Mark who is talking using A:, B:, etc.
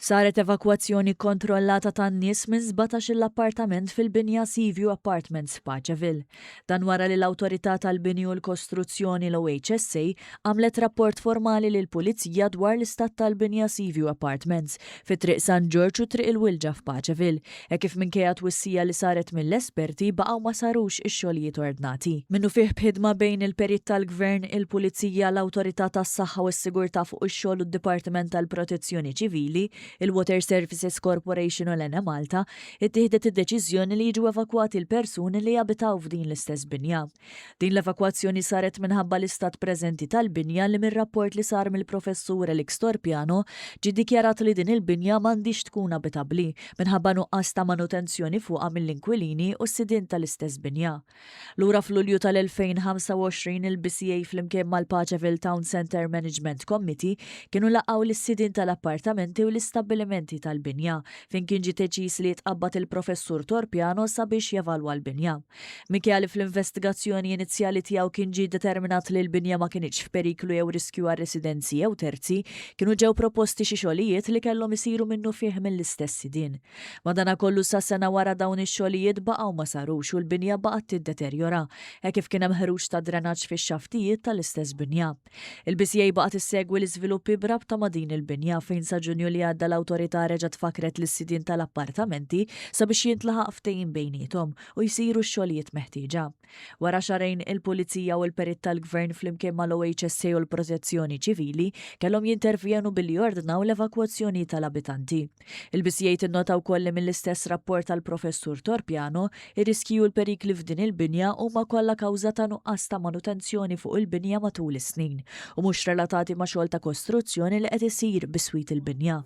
A: Saret evakwazzjoni kontrollata tan-nies minn 17 l-appartament fil-binja Seaview Apartments f'Paċeville. Dan wara li l-Awtorità tal-Bini u l-Kostruzzjoni l-OHSA għamlet rapport formali lil pulizija dwar l-istat tal-binja Seaview Apartments fi triq San George u triq il-Wilġa f'Paċeville, kif minkejja twissija li saret mill-esperti baqgħu ma sarux ix-xogħlijiet ordnati. Minnu fih bħidma bejn il-perit tal-Gvern, il-Pulizija, l-Awtorità tas-Saħħa u s-Sigurtà fuq ix-xogħol u d-Dipartiment tal-Protezzjoni Ċivili, il-Water Services Corporation u l-Ena Malta, ittieħdet id-deċiżjoni li jiġu evakwati l-persuni li jabitaw f'din l-istess binja. Din l-evakwazzjoni saret minħabba l-istat preżenti tal-binja li mir-rapport li sar mill-professur Elix Torpiano ġi dikjarat li din il-binja m'għandix tkun abitabbli minħabba nuqqas ta' manutenzjoni fuqha mill-inkwilini u s-sidien tal-istess binja. Lura f'Lulju tal-2025 il-BCA flimkien mal-Paċeville Town Center Management Committee kienu laqgħu lis-sidien tal-appartamenti u l-istabbilimenti tal-binja fin kien ġie deċiż li jitqabbad il-professur Torpiano sabiex jevalwa l-binja. Minkejja li fl-investigazzjoni inizjali tiegħu kien ġie determinat li l-binja ma kienx f'periklu jew riskju għar residenzi jew terzi, kienu ġew proposti xi xogħlijiet li kellhom isiru minnu fih mill-istess sidien. Madankollu sa sena wara dawn ix-xogħlijiet baqgħu ma sarux u l-binja baqgħet tiddeterjora, kif kien hemm ħruġ ta' drenaġġ fix-xaftijiet tal-istess binja. Il-BCA baqgħet issegwi l-iżviluppi b'rabta ma' din il-binja fejn sa Ġunju li għadda l-Awtorità reġgħet tfakret lis-sidien tal-appartamenti sabiex jintlaħaq ftehim bejniethom u jsiru x-xogħlijiet meħtieġa. Wara xarejn il-Pulizija u l-Perit tal-Gvern flimkien mal-OHSA u l-Protezzjoni Ċivili kellhom jintervjenu billi jordnaw l-evakwazzjoni tal-abitanti. Il-BCA tinnota wkoll li mill-istess rapport tal-Professur Torpiano ir-riskji u l-perikli f'din il-binja huma kollha kawża ta' nuqqas ta' manutenzjoni fuq il-binja matul is-snin u mhux relatati ma' xogħol ta' kostruzzjoni li qed isir biswit il-binja.